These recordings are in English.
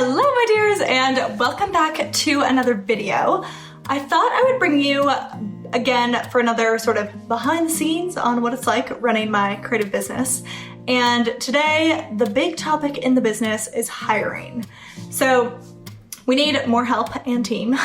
Hello my dears, and welcome back to another video. I thought I would bring you again for another sort of behind the scenes on what it's like running my creative business. And today, the big topic in the business is hiring. So we need more help and team.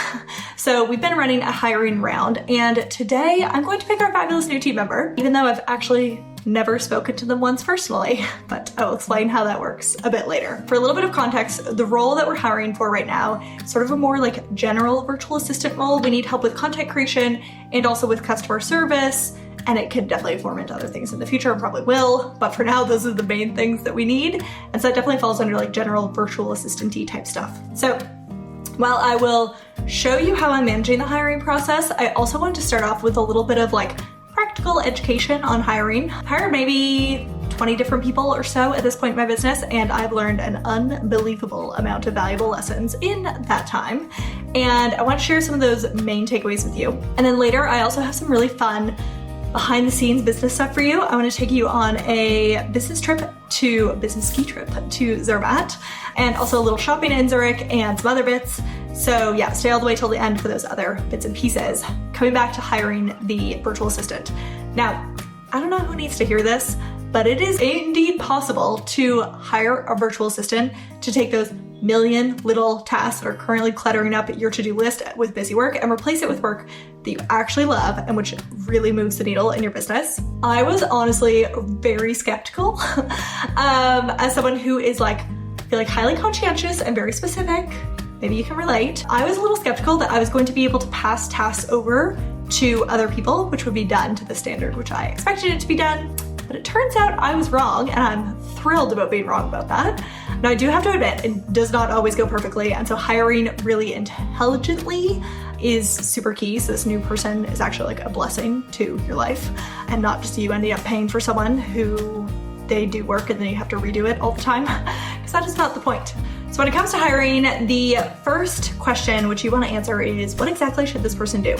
So we've been running a hiring round, and today I'm going to pick our fabulous new team member, even though I've actually never spoken to them once personally, but I will explain how that works a bit later. For a little bit of context, the role that we're hiring for right now is sort of a more like general virtual assistant role. We need help with content creation and also with customer service, and it could definitely form into other things in the future, and probably will, but for now, those are the main things that we need. And so it definitely falls under like general virtual assistant-y type stuff. So while I will show you how I'm managing the hiring process, I also want to start off with a little bit of like practical education on hiring. I've hired maybe 20 different people or so at this point in my business, and I've learned an unbelievable amount of valuable lessons in that time. And I want to share some of those main takeaways with you. And then later, I also have some really fun behind the scenes business stuff for you. I want to take you on a business ski trip to Zermatt, and also a little shopping in Zurich and some other bits. So yeah, stay all the way till the end for those other bits and pieces. Coming back to hiring the virtual assistant. Now, I don't know who needs to hear this, but it is indeed possible to hire a virtual assistant to take those million little tasks that are currently cluttering up your to-do list with busy work and replace it with work that you actually love and which really moves the needle in your business. I was honestly very skeptical as someone who is I feel like highly conscientious and very specific. Maybe you can relate. I was a little skeptical that I was going to be able to pass tasks over to other people, which would be done to the standard which I expected it to be done. But it turns out I was wrong, and I'm thrilled about being wrong about that. Now, I do have to admit, it does not always go perfectly, and so hiring really intelligently is super key. So this new person is actually like a blessing to your life, and not just you ending up paying for someone who they do work and then you have to redo it all the time, because that is not the point. So when it comes to hiring, the first question which you want to answer is, what exactly should this person do?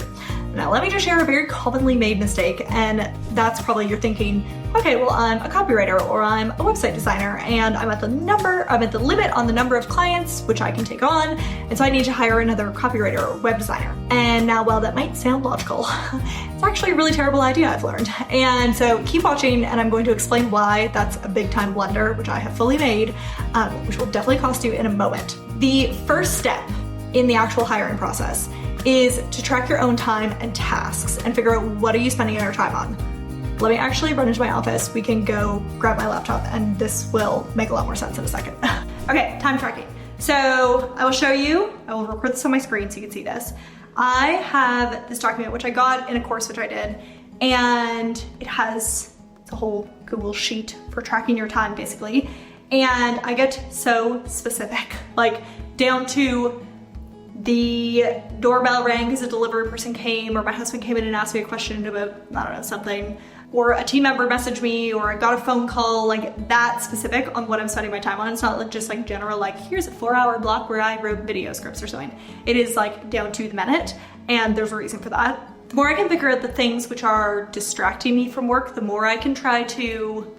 Now, let me just share a very commonly made mistake, and that's probably you're thinking, okay, well, I'm a copywriter or I'm a website designer and I'm at the limit on the number of clients which I can take on, and so I need to hire another copywriter or web designer. And now, while that might sound logical, it's actually a really terrible idea, I've learned. And so keep watching, and I'm going to explain why that's a big time blunder, which I have fully made, which will definitely cost you in a moment. The first step in the actual hiring process is to track your own time and tasks and figure out what are you spending your time on. Let me actually run into my office. We can go grab my laptop, and this will make a lot more sense in a second. Okay, time tracking. So I will show you, I will record this on my screen so you can see this. I have this document which I got in a course which I did, and it has a whole Google sheet for tracking your time basically. And I get so specific, like down to the doorbell rang because a delivery person came, or my husband came in and asked me a question about, I don't know, something, or a team member messaged me, or I got a phone call, like that specific on what I'm spending my time on. It's not just like general, like here's a 4-hour block where I wrote video scripts or something. It is like down to the minute, and there's a reason for that. The more I can figure out the things which are distracting me from work, the more I can try to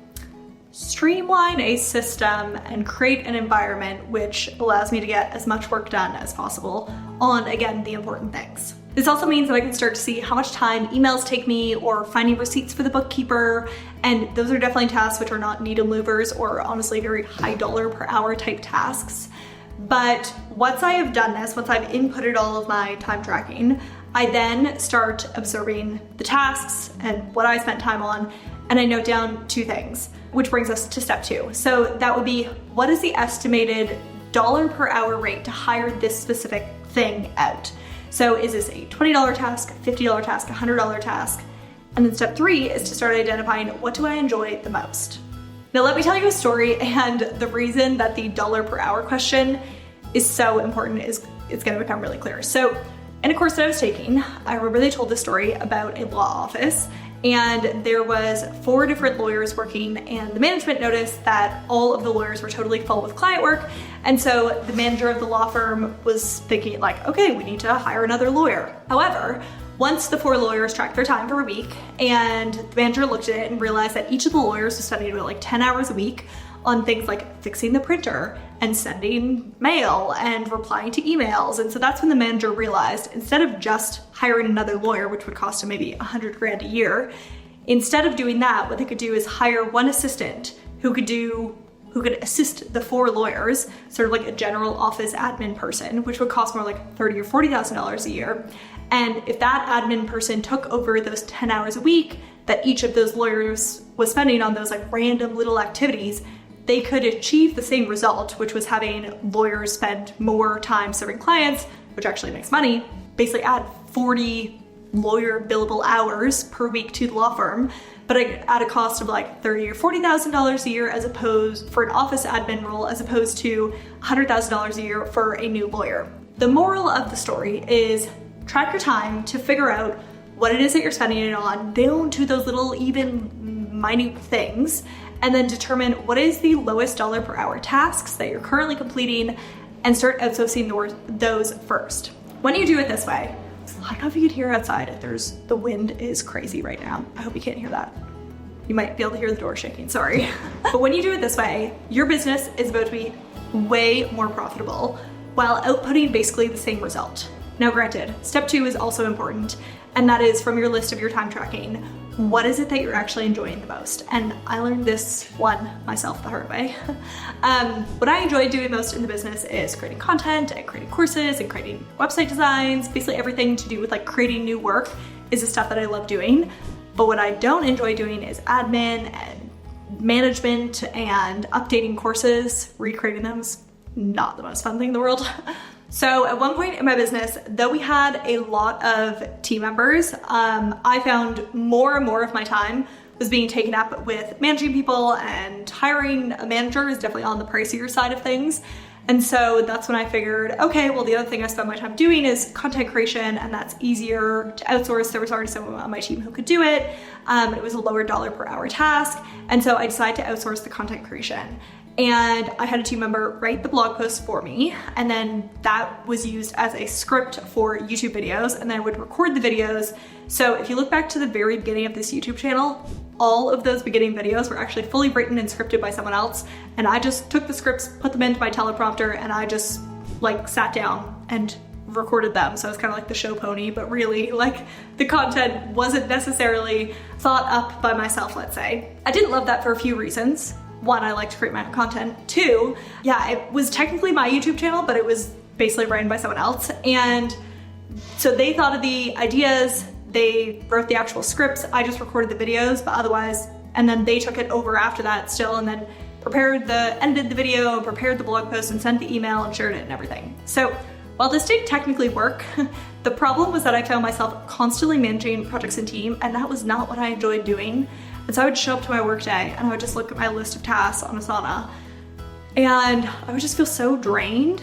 streamline a system and create an environment which allows me to get as much work done as possible on, again, the important things. This also means that I can start to see how much time emails take me, or finding receipts for the bookkeeper, and those are definitely tasks which are not needle movers or honestly very high dollar per hour type tasks. But once I have done this, once I've inputted all of my time tracking, I then start observing the tasks and what I spent time on, and I note down 2 things, which brings us to step 2. So that would be, what is the estimated dollar per hour rate to hire this specific thing out? So is this a $20 task, $50 task, $100 task? And then step 3 is to start identifying, what do I enjoy the most? Now let me tell you a story, and the reason that the dollar per hour question is so important is it's gonna become really clear. So in a course that I was taking, I remember they told this story about a law office, and there was 4 different lawyers working, and the management noticed that all of the lawyers were totally full with client work. And so the manager of the law firm was thinking like, okay, we need to hire another lawyer. However, once the 4 lawyers tracked their time for a week, and the manager looked at it and realized that each of the lawyers was spending about like 10 hours a week on things like fixing the printer and sending mail and replying to emails. And so that's when the manager realized, instead of just hiring another lawyer, which would cost him maybe 100 grand a year, instead of doing that, what they could do is hire one assistant who could assist the 4 lawyers, sort of like a general office admin person, which would cost more like $30,000 or $40,000 a year. And if that admin person took over those 10 hours a week that each of those lawyers was spending on those like random little activities, they could achieve the same result, which was having lawyers spend more time serving clients, which actually makes money, basically add 40 lawyer billable hours per week to the law firm, but at a cost of like $30,000 or $40,000 a year, as opposed for an office admin role, as opposed to $100,000 a year for a new lawyer. The moral of the story is track your time to figure out what it is that you're spending it on, down to those little even minute things, and then determine what is the lowest dollar per hour tasks that you're currently completing and start outsourcing those first. When you do it this way, I don't know if you can hear outside. The wind is crazy right now. I hope you can't hear that. You might be able to hear the door shaking, sorry. But when you do it this way, your business is about to be way more profitable while outputting basically the same result. Now granted, step 2 is also important, and that is from your list of your time tracking, what is it that you're actually enjoying the most? And I learned this one myself the hard way. What I enjoy doing most in the business is creating content and creating courses and creating website designs. Basically everything to do with like creating new work is the stuff that I love doing. But what I don't enjoy doing is admin and management and updating courses. Recreating them is not the most fun thing in the world. So at one point in my business, though we had a lot of team members, I found more and more of my time was being taken up with managing people, and hiring a manager is definitely on the pricier side of things. And so that's when I figured, okay, well, the other thing I spend my time doing is content creation, and that's easier to outsource. There was already someone on my team who could do it. It was a lower dollar per hour task. And so I decided to outsource the content creation. And I had a team member write the blog posts for me, and then that was used as a script for YouTube videos, and then I would record the videos. So if you look back to the very beginning of this YouTube channel, all of those beginning videos were actually fully written and scripted by someone else, and I just took the scripts, put them into my teleprompter, and I just like sat down and recorded them. So it's kind of like the show pony, but really like the content wasn't necessarily thought up by myself, let's say. I didn't love that for a few reasons. 1, I like to create my own content. 2, yeah, it was technically my YouTube channel, but it was basically ran by someone else. And so they thought of the ideas, they wrote the actual scripts, I just recorded the videos, but otherwise, and then they took it over after that still, and then edited the video, prepared the blog post, and sent the email and shared it and everything. So while this did technically work, the problem was that I found myself constantly managing projects and team, and that was not what I enjoyed doing. And so I would show up to my workday and I would just look at my list of tasks on Asana, and I would just feel so drained,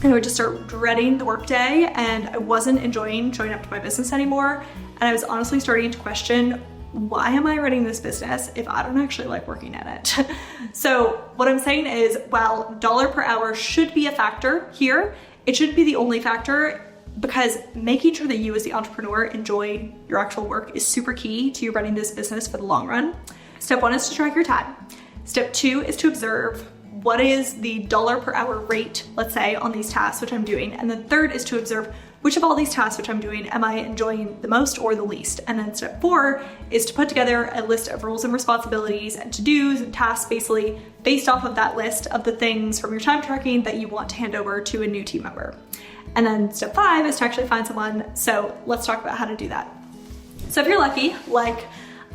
and I would just start dreading the workday, and I wasn't enjoying showing up to my business anymore. And I was honestly starting to question, why am I running this business if I don't actually like working at it? So what I'm saying is, while dollar per hour should be a factor here, it shouldn't be the only factor, because making sure that you as the entrepreneur enjoy your actual work is super key to you running this business for the long run. Step 1 is to track your time. Step 2 is to observe what is the dollar per hour rate, let's say, on these tasks which I'm doing. And then 3rd is to observe which of all these tasks which I'm doing am I enjoying the most or the least. And then step 4 is to put together a list of roles and responsibilities and to-dos and tasks, basically based off of that list of the things from your time tracking that you want to hand over to a new team member. And then step 5 is to actually find someone. So let's talk about how to do that. So if you're lucky, like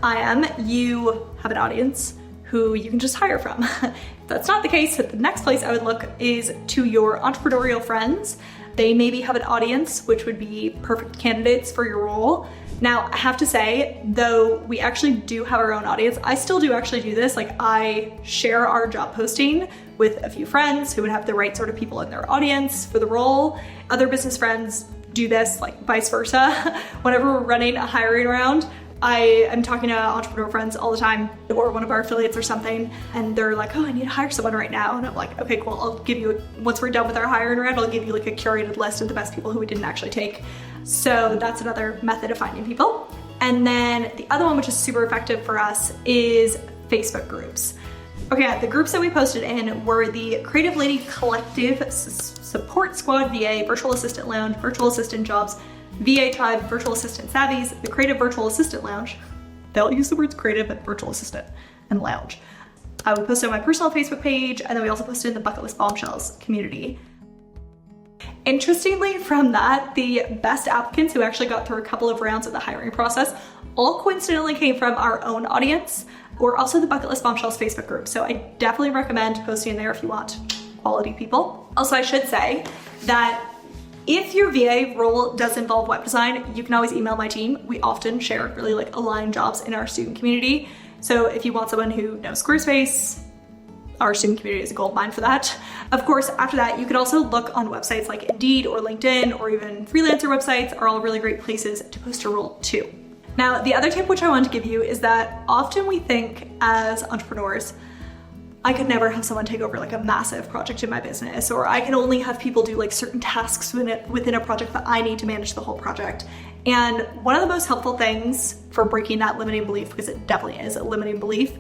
I am, you have an audience who you can just hire from. If that's not the case, the next place I would look is to your entrepreneurial friends. They maybe have an audience which would be perfect candidates for your role. Now, I have to say, though we actually do have our own audience, I still do actually do this. Like, I share our job posting with a few friends who would have the right sort of people in their audience for the role. Other business friends do this, like vice versa. Whenever we're running a hiring round, I am talking to entrepreneur friends all the time, or one of our affiliates or something, and they're like, oh, I need to hire someone right now. And I'm like, okay, cool. I'll give you, once we're done with our hiring round, I'll give you like a curated list of the best people who we didn't actually take. So that's another method of finding people. And then the other one, which is super effective for us, is Facebook groups. Okay, the groups that we posted in were the Creative Lady Collective, Support Squad VA, Virtual Assistant Lounge, Virtual Assistant Jobs, VA Tribe, Virtual Assistant Savvies, the Creative Virtual Assistant Lounge. They'll use the words creative and virtual assistant and lounge. We posted on my personal Facebook page, and then we also posted in the Bucket List Bombshells community. Interestingly, from that, the best applicants who actually got through a couple of rounds of the hiring process all coincidentally came from our own audience, or also the Bucket List Bombshells Facebook group. So I definitely recommend posting in there if you want quality people. Also, I should say that if your VA role does involve web design, you can always email my team. We often share really like aligned jobs in our student community. So if you want someone who knows Squarespace, our student community is a gold mine for that. Of course, after that, you could also look on websites like Indeed or LinkedIn or even freelancer websites are all really great places to post a role too. Now, the other tip which I want to give you is that often we think as entrepreneurs, I could never have someone take over like a massive project in my business, or I can only have people do like certain tasks within a project, but I need to manage the whole project. And one of the most helpful things for breaking that limiting belief, because it definitely is a limiting belief,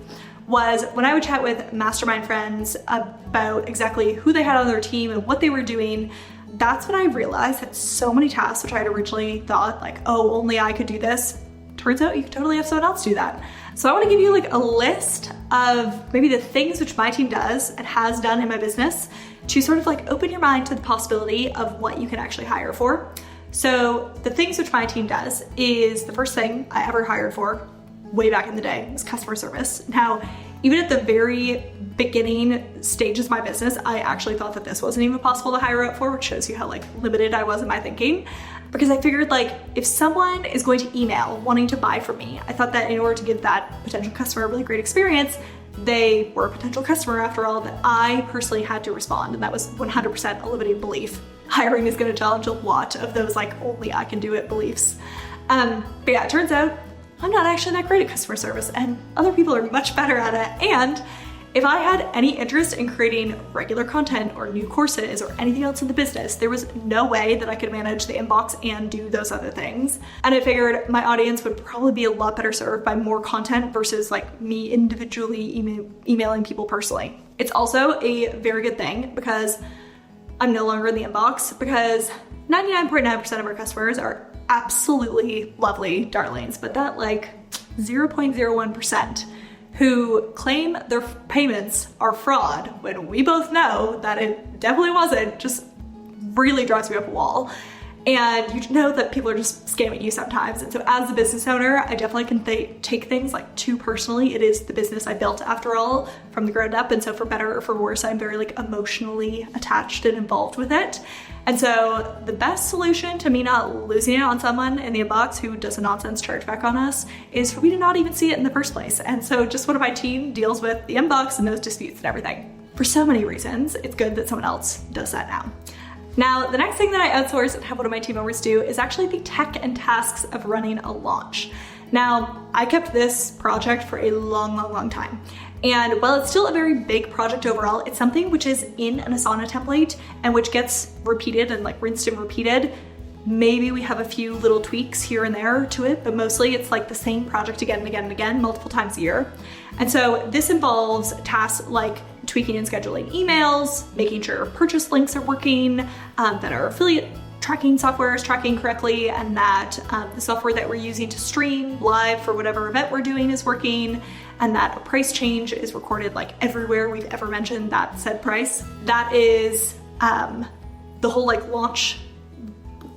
was when I would chat with mastermind friends about exactly who they had on their team and what they were doing. That's when I realized that so many tasks which I had originally thought like, oh, only I could do this, turns out you could totally have someone else do that. So I want to give you like a list of maybe the things which my team does and has done in my business to sort of like open your mind to the possibility of what you can actually hire for. So the things which my team does is the first thing I ever hired for way back in the day was customer service. Now, even at the very beginning stages of my business, I actually thought that this wasn't even possible to hire out for, which shows you how like limited I was in my thinking. Because I figured like if someone is going to email wanting to buy from me, I thought that in order to give that potential customer a really great experience, they were a potential customer after all, that I personally had to respond. And that was 100% a limiting belief. Hiring is going to challenge a lot of those like only I can do it beliefs. But yeah, it turns out I'm not actually that great at customer service and other people are much better at it. And if I had any interest in creating regular content or new courses or anything else in the business, there was no way that I could manage the inbox and do those other things. And I figured my audience would probably be a lot better served by more content versus like me individually emailing people personally. It's also a very good thing because I'm no longer in the inbox, because 99.9% of our customers are absolutely lovely darlings, but that like 0.01% who claim their payments are fraud when we both know that it definitely wasn't, just really drives me up a wall. And you know that people are just scamming you sometimes. And so as a business owner, I definitely can take things like too personally. It is the business I built after all from the ground up. And so for better or for worse, I'm very like emotionally attached and involved with it. And so the best solution to me not losing it on someone in the inbox who does a nonsense chargeback on us is for me to not even see it in the first place. And so just one of my team deals with the inbox and those disputes and everything. For so many reasons, it's good that someone else does that now. Now, the next thing that I outsource and have one of my team members do is actually the tech and tasks of running a launch. Now, I kept this project for a long time. And while it's still a very big project overall, it's something which is in an Asana template and which gets repeated and like rinsed and repeated. Maybe we have a few little tweaks here and there to it, but mostly it's like the same project again and again and again, multiple times a year. And so this involves tasks like tweaking and scheduling emails, making sure purchase links are working, that our affiliate tracking software is tracking correctly, and that the software that we're using to stream live for whatever event we're doing is working, and that a price change is recorded like everywhere we've ever mentioned that said price. That is the whole like launch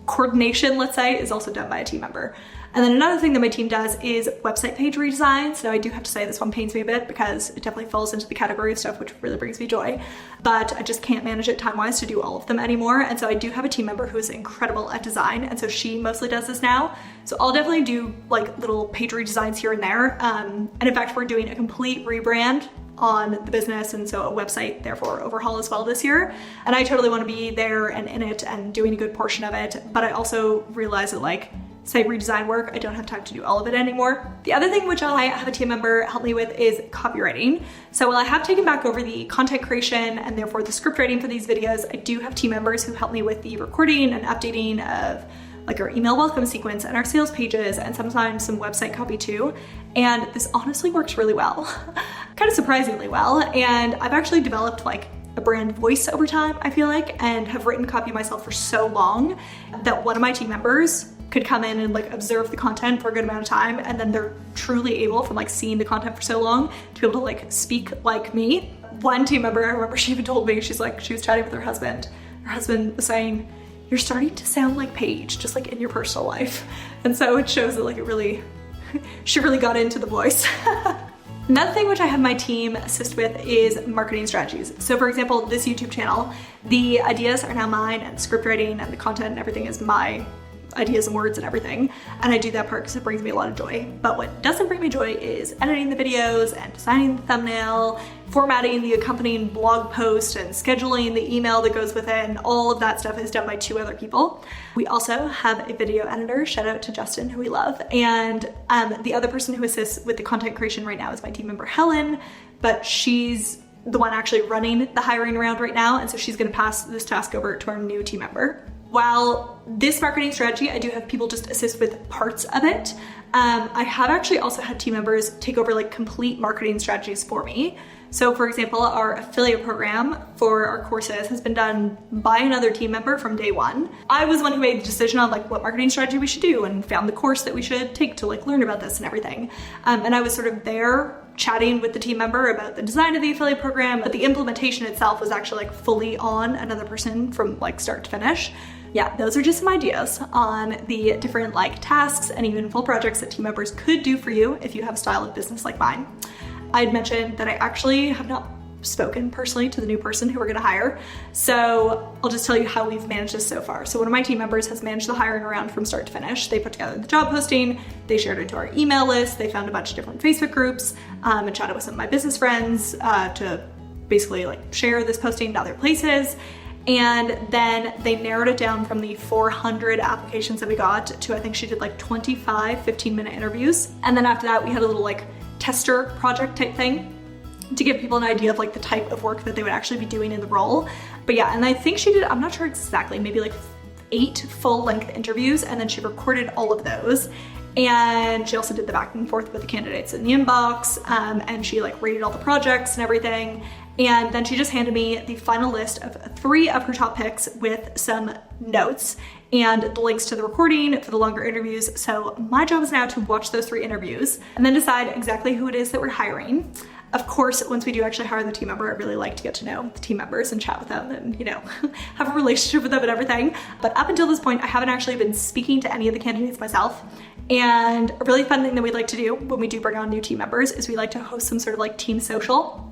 coordination, let's say, is also done by a team member. And then another thing that my team does is website page redesigns. Now I do have to say this one pains me a bit because it definitely falls into the category of stuff which really brings me joy, but I just can't manage it time-wise to do all of them anymore. And so I do have a team member who is incredible at design, and so she mostly does this now. So I'll definitely do like little page redesigns here and there. And in fact, we're doing a complete rebrand on the business, and so a website therefore overhaul as well this year. And I totally want to be there and in it and doing a good portion of it, but I also realize that like site redesign work, I don't have time to do all of it anymore. The other thing which I have a team member help me with is copywriting. So while I have taken back over the content creation and therefore the script writing for these videos, I do have team members who help me with the recording and updating of like our email welcome sequence and our sales pages and sometimes some website copy too. And this honestly works really well, kind of surprisingly well. And I've actually developed like a brand voice over time, I feel like, and have written copy myself for so long that one of my team members could come in and like observe the content for a good amount of time, and then they're truly able, from like seeing the content for so long, to be able to like speak like me. One team member, I remember she even told me, she's like, she was chatting with her husband. Her husband was saying, "You're starting to sound like Paige, just like in your personal life." And so it shows that like it really, she really got into the voice. Another thing which I have my team assist with is marketing strategies. So for example, this YouTube channel, the ideas are now mine, and script writing and the content and everything is my ideas and words and everything. And I do that part because it brings me a lot of joy. But what doesn't bring me joy is editing the videos and designing the thumbnail, formatting the accompanying blog post, and scheduling the email that goes with it. And all of that stuff is done by 2 other people. We also have a video editor, shout out to Justin, who we love. And the other person who assists with the content creation right now is my team member, Helen, but she's the one actually running the hiring around right now. And so she's gonna pass this task over to our new team member. While this marketing strategy, I do have people just assist with parts of it. I have actually also had team members take over like complete marketing strategies for me. So for example, our affiliate program for our courses has been done by another team member from day one. I was the one who made the decision on like what marketing strategy we should do and found the course that we should take to like learn about this and everything. And I was sort of there chatting with the team member about the design of the affiliate program, but the implementation itself was actually like fully on another person from like start to finish. Yeah, those are just some ideas on the different like tasks and even full projects that team members could do for you if you have a style of business like mine. I'd mentioned that I actually have not spoken personally to the new person who we're gonna hire. So I'll just tell you how we've managed this so far. So one of my team members has managed the hiring around from start to finish. They put together the job posting, they shared it to our email list, they found a bunch of different Facebook groups and chatted with some of my business friends to basically like share this posting to other places. And then they narrowed it down from the 400 applications that we got to, I think she did like 25 15-minute interviews. And then after that, we had a little like tester project type thing to give people an idea of like the type of work that they would actually be doing in the role. But yeah, and I think she did, I'm not sure exactly, maybe like 8 full-length interviews, and then she recorded all of those. And she also did the back and forth with the candidates in the inbox, and she like rated all the projects and everything. And then she just handed me the final list of 3 of her top picks with some notes and the links to the recording for the longer interviews. So my job is now to watch those 3 interviews and then decide exactly who it is that we're hiring. Of course, once we do actually hire the team member, I really like to get to know the team members and chat with them and, you know, have a relationship with them and everything. But up until this point, I haven't actually been speaking to any of the candidates myself. And a really fun thing that we'd like to do when we do bring on new team members is we like to host some sort of like team social,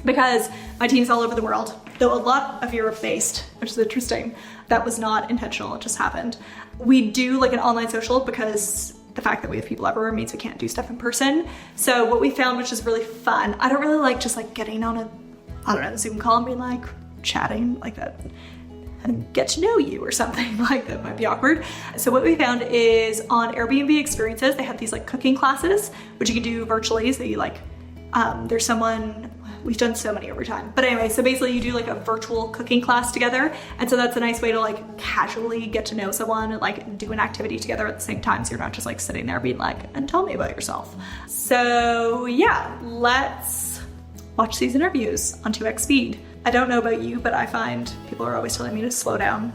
because my team's all over the world, though a lot of Europe based, which is interesting. That was not intentional, it just happened. We do like an online social because the fact that we have people everywhere means we can't do stuff in person. So what we found, which is really fun, I don't really like just like getting on a, I don't know, Zoom call and being like chatting like that and get to know you or something like that might be awkward. So what we found is on Airbnb Experiences, they have these like cooking classes, which you can do virtually. So you like, there's someone, we've done so many over time. But anyway, so basically you do like a virtual cooking class together. And so that's a nice way to like casually get to know someone and like do an activity together at the same time. So you're not just like sitting there being like, and tell me about yourself. So yeah, let's watch these interviews on 2x speed. I don't know about you, but I find people are always telling me to slow down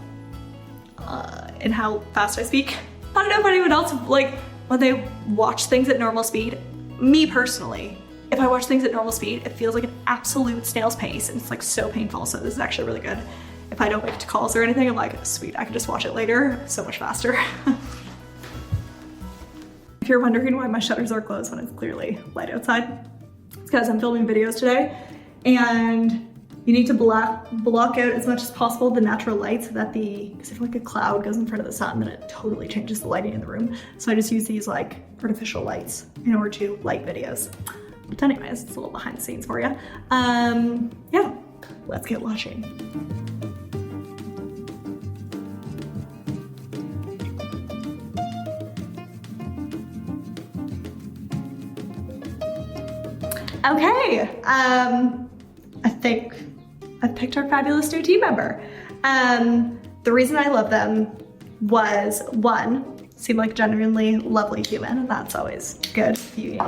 in how fast I speak. I don't know if anyone else, like when they watch things at normal speed, me personally, if I watch things at normal speed, it feels like an absolute snail's pace and it's like so painful. So this is actually really good. If I don't make it to calls or anything, I'm like, sweet, I can just watch it later. So much faster. If you're wondering why my shutters are closed when it's clearly light outside, it's because I'm filming videos today and you need to block out as much as possible the natural light so that because if like a cloud goes in front of the sun, then it totally changes the lighting in the room. So I just use these like artificial lights in order to light videos. But anyways, it's a little behind the scenes for you. Yeah, let's get watching. Okay, I think I've picked our fabulous new team member. The reason I love them, was one, seemed like a genuinely lovely human, and that's always good if you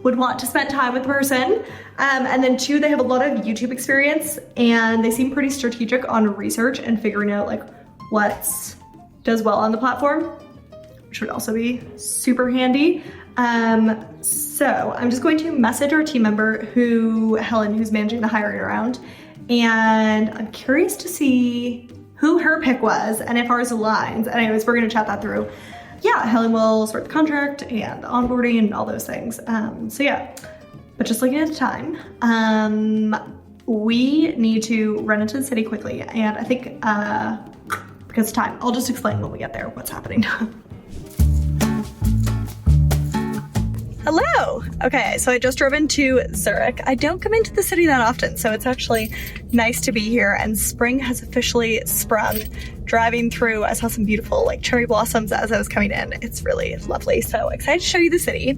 would want to spend time with the person. And then two, they have a lot of YouTube experience and they seem pretty strategic on research and figuring out like what does well on the platform, which would also be super handy. So I'm just going to message our team member Helen, who's managing the hiring around, and I'm curious to see who her pick was and if ours aligns. And anyways, we're gonna chat that through. Yeah, Helen will sort the contract and the onboarding and all those things. So yeah, but just looking at the time, we need to run into the city quickly. And I think because of time, I'll just explain when we get there what's happening. Hello! Okay, so I just drove into Zurich. I don't come into the city that often, so it's actually nice to be here, and spring has officially sprung. Driving through, I saw some beautiful like cherry blossoms as I was coming in. It's really lovely, so excited to show you the city.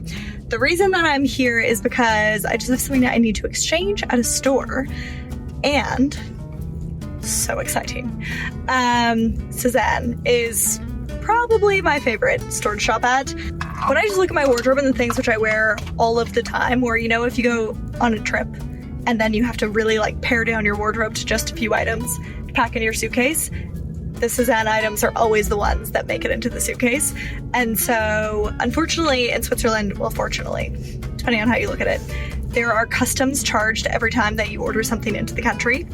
The reason that I'm here is because I just have something that I need to exchange at a store, and so exciting. Sèzane is probably my favorite store to shop at. When I just look at my wardrobe and the things which I wear all of the time, or you know, if you go on a trip and then you have to really like pare down your wardrobe to just a few items to pack in your suitcase, the Sèzane items are always the ones that make it into the suitcase. And so unfortunately in Switzerland, well fortunately, depending on how you look at it, there are customs charged every time that you order something into the country,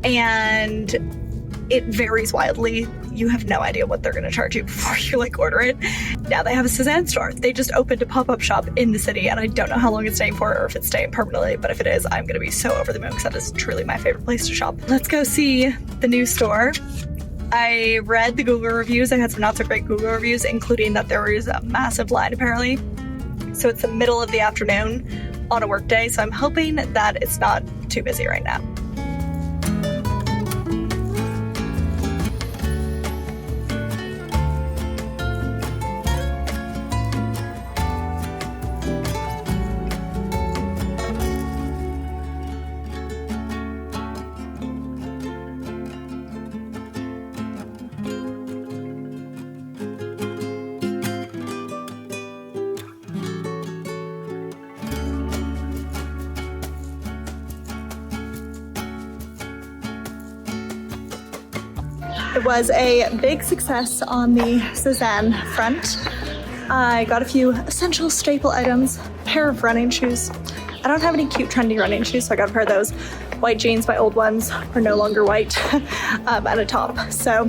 and it varies wildly. You have no idea what they're gonna charge you before you like order it. Now they have a Sèzane store. They just opened a pop-up shop in the city, and I don't know how long it's staying for or if it's staying permanently, but if it is, I'm gonna be so over the moon because that is truly my favorite place to shop. Let's go see the new store. I read the Google reviews. I had some not so great Google reviews, including that there was a massive line apparently. So it's the middle of the afternoon on a work day, so I'm hoping that it's not too busy right now. It was a big success on the Sèzane front. I got a few essential staple items, a pair of running shoes. I don't have any cute trendy running shoes, so I got a pair of those. White jeans, my old ones are no longer white, and a top. So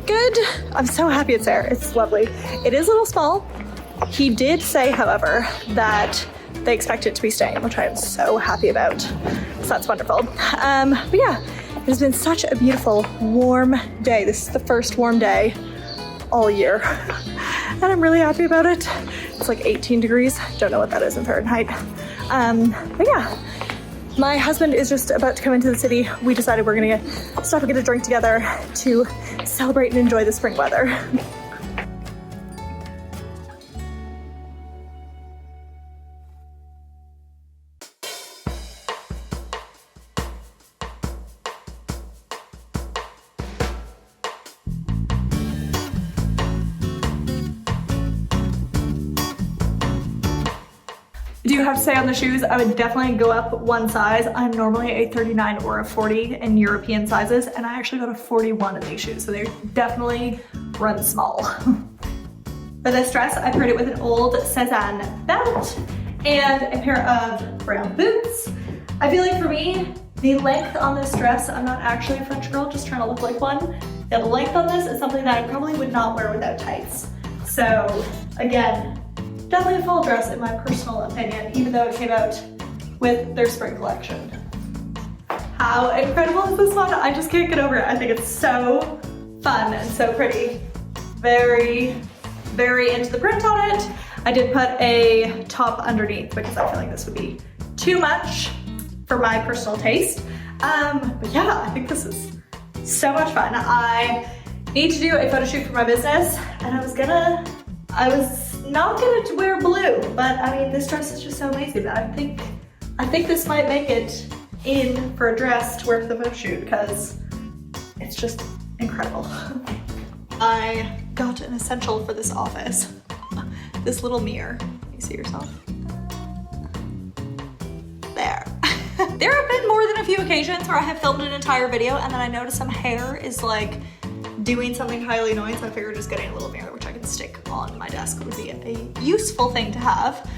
good, I'm so happy it's there, it's lovely. It is a little small. He did say, however, that they expect it to be staying, which I am so happy about. So that's wonderful. But yeah, it has been such a beautiful, warm day. This is the first warm day all year, and I'm really happy about it. It's like 18 degrees. Don't know what that is in Fahrenheit. But yeah, my husband is just about to come into the city. We decided we're gonna stop and get a drink together to celebrate and enjoy the spring weather. I do have to say on the shoes, I would definitely go up one size. I'm normally a 39 or a 40 in European sizes, and I actually got a 41 in these shoes, so they definitely run small. For this dress, I paired it with an old Sèzane belt and a pair of brown boots. I feel like for me, the length on this dress, I'm not actually a French girl, just trying to look like one. The length on this is something that I probably would not wear without tights. So again, definitely a fall dress in my personal opinion, even though it came out with their spring collection. How incredible is this one? I just can't get over it. I think it's so fun and so pretty. Very, very into the print on it. I did put a top underneath because I feel like this would be too much for my personal taste. But yeah, I think this is so much fun. I need to do a photo shoot for my business, and I was not gonna wear blue, but I mean, this dress is just so amazing that I think this might make it in for a dress to wear for the photo shoot because it's just incredible. I got an essential for this office. This little mirror. Can you see yourself? There. There have been more than a few occasions where I have filmed an entire video and then I notice some hair is like doing something highly annoying, so I figured just getting a little mirror which I can stick on my desk would be a useful thing to have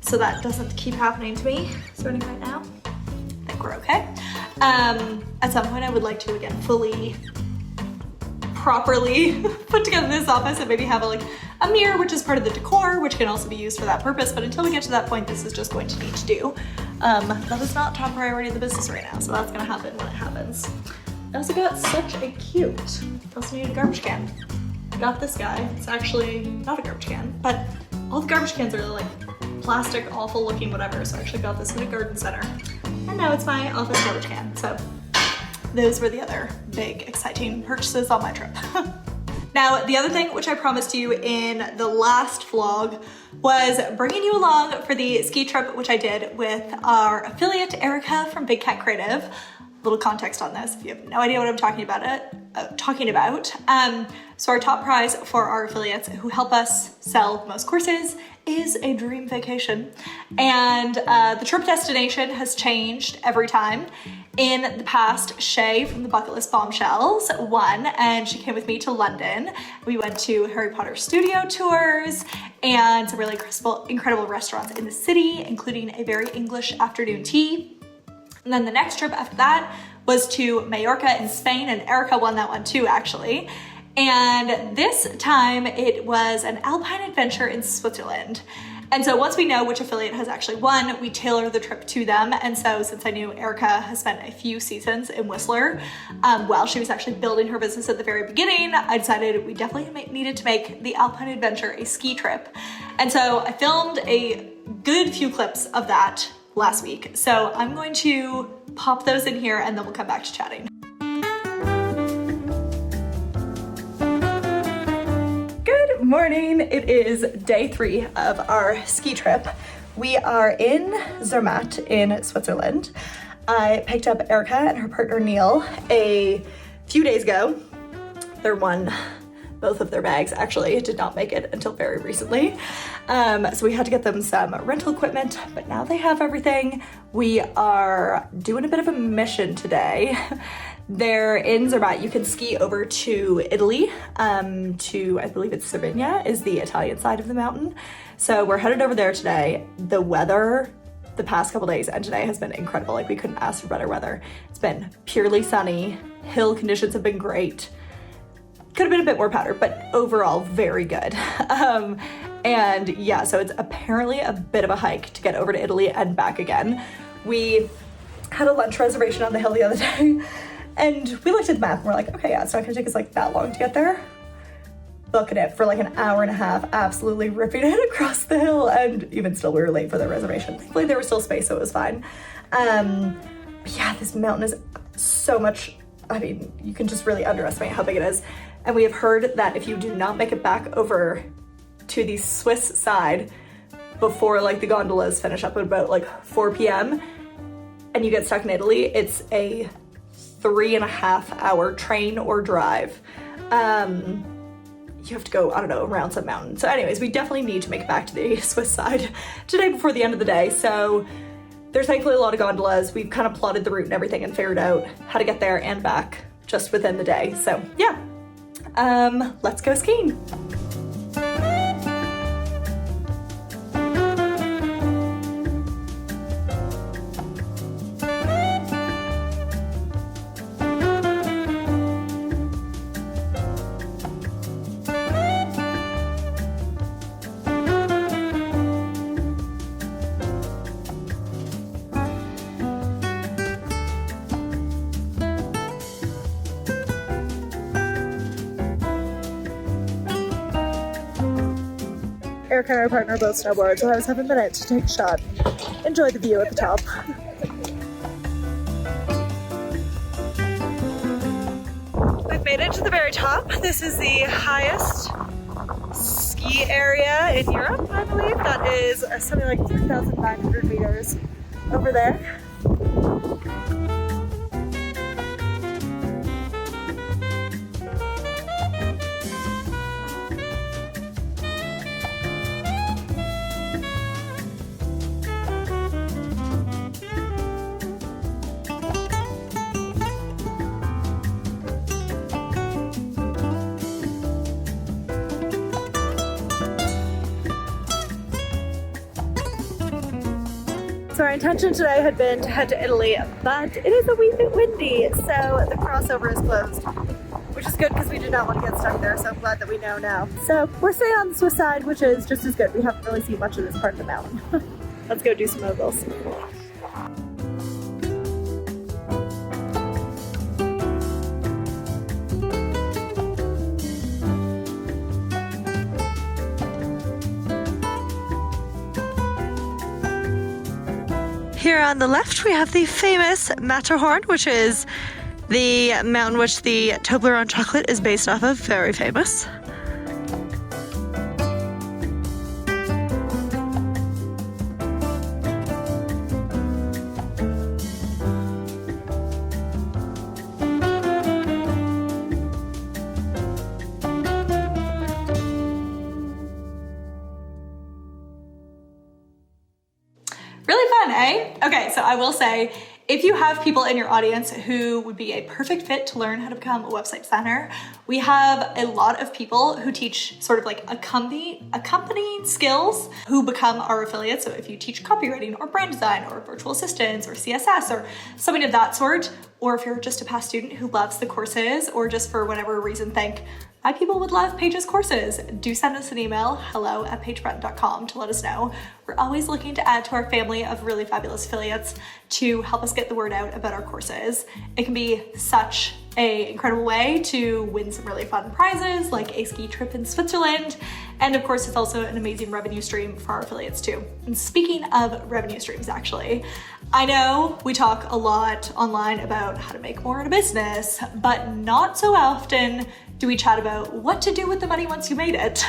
so that doesn't keep happening to me. So right now, I think we're okay. At some point I would like to again fully properly put together this office and maybe have a mirror which is part of the decor, which can also be used for that purpose, but until we get to that point, this is just going to need to do. That is not top priority of the business right now, so that's gonna happen when it happens. I also got such a cute, I also need a garbage can. I got this guy, it's actually not a garbage can, but all the garbage cans are like plastic, awful looking, whatever, so I actually got this in a garden center. And now it's my office garbage can, so those were the other big exciting purchases on my trip. Now, the other thing which I promised you in the last vlog was bringing you along for the ski trip, which I did with our affiliate, Erica from Big Cat Creative. Little context on this, if you have no idea what I'm talking about. So our top prize for our affiliates who help us sell most courses is a dream vacation. And the trip destination has changed every time. In the past, Shay from the Bucket List Bombshells won, and she came with me to London. We went to Harry Potter studio tours and some really incredible restaurants in the city, including a very English afternoon tea. And then the next trip after that was to Mallorca in Spain, and Erica won that one too, actually. And this time it was an alpine adventure in Switzerland. And so once we know which affiliate has actually won, we tailor the trip to them. And so since I knew Erica has spent a few seasons in Whistler, while she was actually building her business at the very beginning, I decided we definitely needed to make the alpine adventure a ski trip. And so I filmed a good few clips of that last week. So I'm going to pop those in here and then we'll come back to chatting. Good morning. It is day 3 of our ski trip. We are in Zermatt in Switzerland. I picked up Erica and her partner Neil a few days ago. They won both of their bags, actually. It did not make it until very recently. So we had to get them some rental equipment, but now they have everything. We are doing a bit of a mission today. They're in Zermatt. You can ski over to Italy, to, I believe it's Sardegna, is the Italian side of the mountain. So we're headed over there today. The weather the past couple days and today has been incredible. Like, we couldn't ask for better weather. It's been purely sunny. Hill conditions have been great. Could have been a bit more powder, but overall very good. And yeah, so it's apparently a bit of a hike to get over to Italy and back again. We had a lunch reservation on the hill the other day and we looked at the map and we're like, okay, yeah, it's not gonna take us like that long to get there. Booking it for like an hour and a half, absolutely ripping it across the hill, and even still we were late for the reservation. Thankfully there was still space, so it was fine. But yeah, this mountain is so much, I mean, you can just really underestimate how big it is. And we have heard that if you do not make it back over to the Swiss side before like the gondolas finish up at about like 4 p.m. and you get stuck in Italy, it's a 3.5 hour train or drive. You have to go, I don't know, around some mountain. So anyways, we definitely need to make it back to the Swiss side today before the end of the day. So there's thankfully a lot of gondolas. We've kind of plotted the route and everything and figured out how to get there and back just within the day. So yeah, let's go skiing. Erica and our partner both snowboard, so I was having a minute to take a shot. Enjoy the view at the top. We've made it to the very top. This is the highest ski area in Europe, I believe. That is something like 3,900 meters over there. intention today had been to head to Italy, but it is a wee bit windy, so the crossover is closed, which is good because we did not want to get stuck there, so I'm glad that we know now. So we're staying on the Swiss side, which is just as good. We haven't really seen much of this part of the mountain. Let's go do some moguls. Here on the left, we have the famous Matterhorn, which is the mountain which the Toblerone chocolate is based off of. Very famous. Really fun, eh? Okay, so I will say, if you have people in your audience who would be a perfect fit to learn how to become a website designer, we have a lot of people who teach sort of like accompanying skills who become our affiliates. So if you teach copywriting or brand design or virtual assistants or CSS or something of that sort, or if you're just a past student who loves the courses or just for whatever reason think, my people would love Paige's courses, do send us an email, hello@paigebretton.com, to let us know. We're always looking to add to our family of really fabulous affiliates to help us get the word out about our courses. It can be such an incredible way to win some really fun prizes like a ski trip in Switzerland. And of course, it's also an amazing revenue stream for our affiliates too. And speaking of revenue streams, actually, I know we talk a lot online about how to make more in a business, but not so often do we chat about what to do with the money once you made it.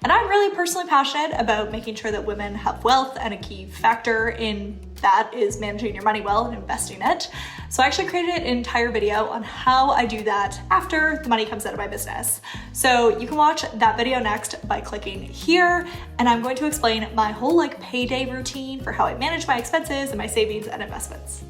And I'm really personally passionate about making sure that women have wealth, and a key factor in that is managing your money well and investing it. So I actually created an entire video on how I do that after the money comes out of my business. So you can watch that video next by clicking here, and I'm going to explain my whole payday routine for how I manage my expenses and my savings and investments.